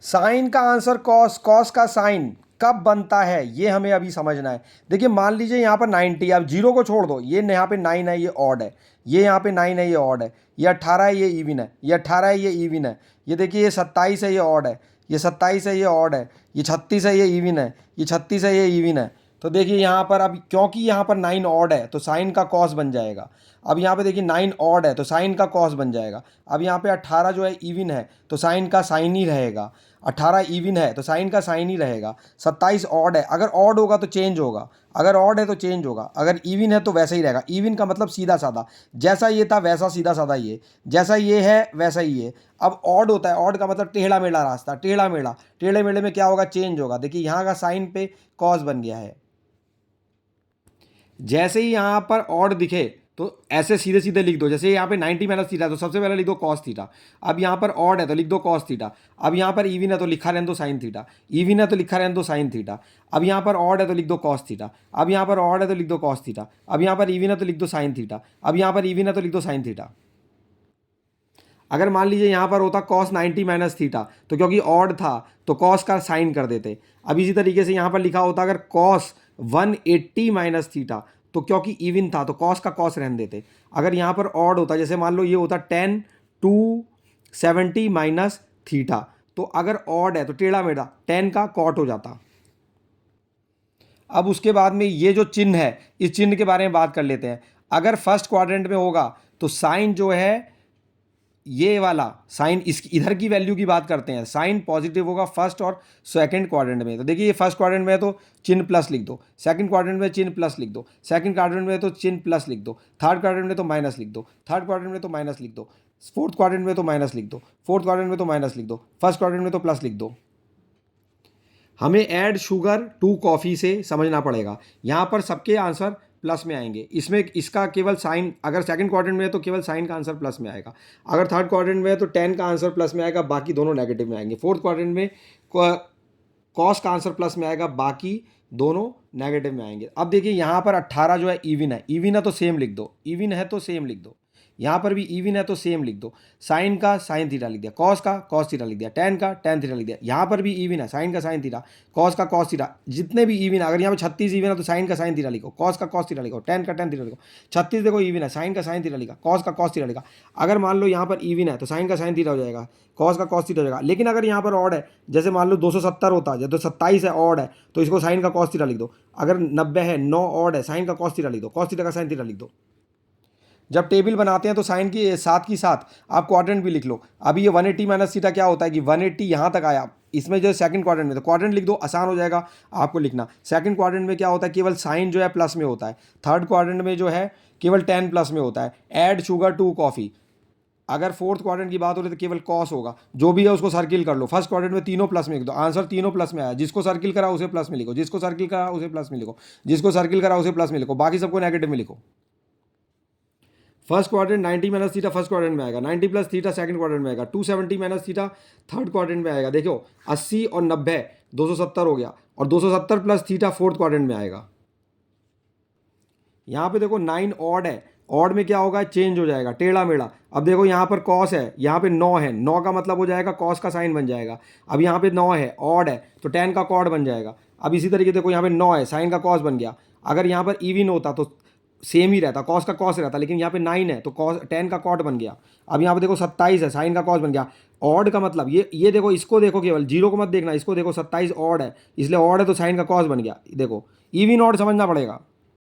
Sign का answer cos, cos का sign कब बनता है ये हमें अभी समझना है। देखिए मान लीजिए यहाँ पर 90, अब जीरो को छोड़ दो, ये यहाँ पे 9 है, ये ऑड है, ये यहाँ पे 9 है, ये ऑड है, ये 18 है, ये इवन है, ये 18 है, ये इवन है, ये देखिए ये 27 है, ये ऑड है, ये 27 है, ये ऑड है, ये 36 है, ये इवन है, ये 36 है, ये इवन है। तो देखिए यहाँ पर अब क्योंकि यहाँ पर 9 ऑड है तो साइन का कॉस बन जाएगा। अब यहाँ पे देखिए 9 ऑड है तो साइन का कॉस बन जाएगा। अब यहाँ पे 18 जो है इवन है तो साइन का साइन ही रहेगा। 18 इवन है तो साइन का साइन ही रहेगा। 27 ऑड है, अगर ऑड होगा तो चेंज होगा, अगर ऑड है तो चेंज होगा, अगर इवन है तो वैसा ही रहेगा। इवन का मतलब सीधा साधा, जैसा ये था वैसा सीधा साधा ये, जैसा ये है वैसा ही ये। अब ऑड होता है, ऑड का मतलब टेढ़ा मेढ़ा रास्ता, टेढ़ा मेढ़ा, टेढ़े मेढ़े में क्या होगा, चेंज होगा। देखिए यहाँ का साइन पे कॉस बन गया है। जैसे ही यहाँ पर ऑड दिखे तो ऐसे सीधे सीधे लिख दो, जैसे यहाँ पे 90 माइनस थीटा तो सबसे पहले लिख दो कॉस थीटा। अब यहाँ पर ऑड है तो लिख दो कॉस थीटा। अब यहाँ पर इवन है तो लिखा रहने दो साइन थीटा, इवन है तो लिखा रहने दो साइन थीटा। अब यहाँ पर ऑड है तो लिख दो कॉस थीटा, अब यहाँ पर ऑड है तो लिख दो कॉस थीटा, अब यहाँ पर इवन है तो लिख दो साइन थीटा, अब यहाँ पर इवन है तो लिख दो साइन थीटा। अगर मान लीजिए यहाँ पर होता कॉस 90 माइनस थीटा तो क्योंकि ऑड था तो कॉस का साइन कर देते। अब इसी तरीके से यहाँ पर लिखा होता अगर कॉस 180 माइनस थीटा तो क्योंकि इवन था तो कॉस का कॉस रहने देते। अगर यहाँ पर ऑड होता, जैसे मान लो ये होता 10 270 माइनस थीटा, तो अगर ऑड है तो टेढ़ा मेढ़ा 10 का कॉट हो जाता। अब उसके बाद में ये जो चिन्ह है इस चिन्ह के बारे में बात कर लेते हैं। अगर फर्स्ट क्वाड्रेंट में होगा तो साइन जो है ये वाला साइन, इस इधर की वैल्यू की बात करते हैं, साइन पॉजिटिव होगा फर्स्ट और सेकंड क्वाड्रेंट में। तो देखिए ये फर्स्ट क्वाड्रेंट में है तो चिन्ह प्लस लिख दो, सेकंड क्वाड्रेंट में चिन्ह प्लस लिख दो, सेकंड क्वाड्रेंट में तो चिन्ह प्लस लिख दो, थर्ड क्वाड्रेंट में तो माइनस लिख दो, थर्ड क्वाड्रेंट में तो माइनस लिख दो, फोर्थ क्वाड्रेंट में तो माइनस लिख दो, फोर्थ क्वाड्रेंट में तो माइनस लिख दो, फर्स्ट क्वाड्रेंट में तो प्लस लिख दो। हमें ऐड शुगर टू कॉफ़ी से समझना पड़ेगा, यहाँ पर सबके आंसर प्लस में आएंगे। इसमें इसका केवल साइन, अगर सेकंड क्वाड्रेंट में है तो केवल साइन का आंसर प्लस में आएगा, अगर थर्ड क्वाड्रेंट में है तो 10 का आंसर प्लस में आएगा, बाकी दोनों नेगेटिव में आएंगे। फोर्थ क्वाड्रेंट में कॉस का आंसर प्लस में आएगा, बाकी दोनों नेगेटिव में आएंगे। अब देखिए यहाँ पर 18 जो है इवन है, इवन है तो सेम लिख दो, इवन है तो सेम लिख दो, यहाँ पर भी इवन है तो सेम लिख दो। साइन का साइन थीटा लिख दिया, कॉस का कॉस थीटा लिख दिया, टेन का टेन थीटा लिख दिया। यहाँ पर भी इवन है, साइन का साइन थीटा, कॉस का कॉस थीटा, जितने भी इवन, अगर यहाँ पर 36 इवन है तो साइन का साइन थीटा लिखो, कॉस का कॉस थीटा लिखो, टेन का टेन थीटा लिखो। 36 देखो इवन है, साइन का साइन थीटा लिखा, कॉस का कॉस थीटा लिखा। अगर मान लो यहाँ पर इवन है तो साइन का साइन थीटा हो जाएगा, कॉस का कॉस थीटा हो जाएगा। लेकिन अगर यहाँ पर ऑड है, जैसे मान लो 270 होता है, तो 27 है ऑड है तो इसको साइन का कॉस थीटा लिख दो। अगर 90 है 9 ऑड है, साइन का कॉस थीटा लिख दो, कॉस थीटा का साइन थीटा लिख दो। जब टेबल बनाते हैं तो साइन की साथ आप क्वाड्रेंट भी लिख लो। अभी ये 180 माइनस थीटा क्या होता है कि 180 यहाँ तक आया, इसमें जो सेकंड क्वाड्रेंट में तो क्वाड्रेंट लिख दो, आसान हो जाएगा आपको लिखना। सेकंड क्वाड्रेंट में क्या होता है, केवल साइन जो है प्लस में होता है। थर्ड क्वाड्रेंट में जो है केवल 10 प्लस में होता है। ऐड शुगर टू कॉफ़ी, अगर फोर्थ क्वाड्रेंट की बात हो रही तो केवल कॉस होगा, जो भी है उसको सर्किल कर लो। फर्स्ट क्वाड्रेंट में तीनों प्लस में लिख दो, आंसर तीनों प्लस में आया। जिसको सर्किल करा उसे प्लस में लिखो, जिसको सर्किल करा उसे प्लस में लिखो, जिसको सर्किल करा उसे प्लस में लिखो, बाकी सबको नेगेटिव में लिखो। First quadrant 90 minus theta first quadrant में आएगा, 90 प्लस थीटा सेकंड क्वाड्रेंट में आएगा, 270 माइनस थीटा थर्ड क्वाड्रेंट में आएगा। देखो 80 और 90 270 हो गया, और 270 प्लस थीटा फोर्थ क्वाड्रेंट में आएगा। यहाँ पे देखो 9 ऑड है, ऑड में क्या होगा, चेंज हो जाएगा टेढ़ा मेढ़ा। अब देखो यहाँ पर कॉस है, यहाँ पे 9 है, 9 का मतलब हो जाएगा कॉस का साइन बन जाएगा। अब यहाँ पे 9 है ऑड है तो 10 का कॉड बन जाएगा। अब इसी तरीके देखो यहाँ पे 9 है, साइन का कॉस बन गया। अगर यहाँ पर इवन होता तो सेम ही रहता, कॉस का कॉस रहता, लेकिन यहाँ पे 9 है तो कॉस 10 का कॉट बन गया। अब यहाँ पे देखो 27 है, साइन का कॉस बन गया। ऑड का मतलब ये देखो, इसको देखो, केवल जीरो को मत देखना, इसको देखो 27 ऑड है, इसलिए ऑड है तो साइन का कॉस बन गया। देखो इवन ऑड समझना पड़ेगा।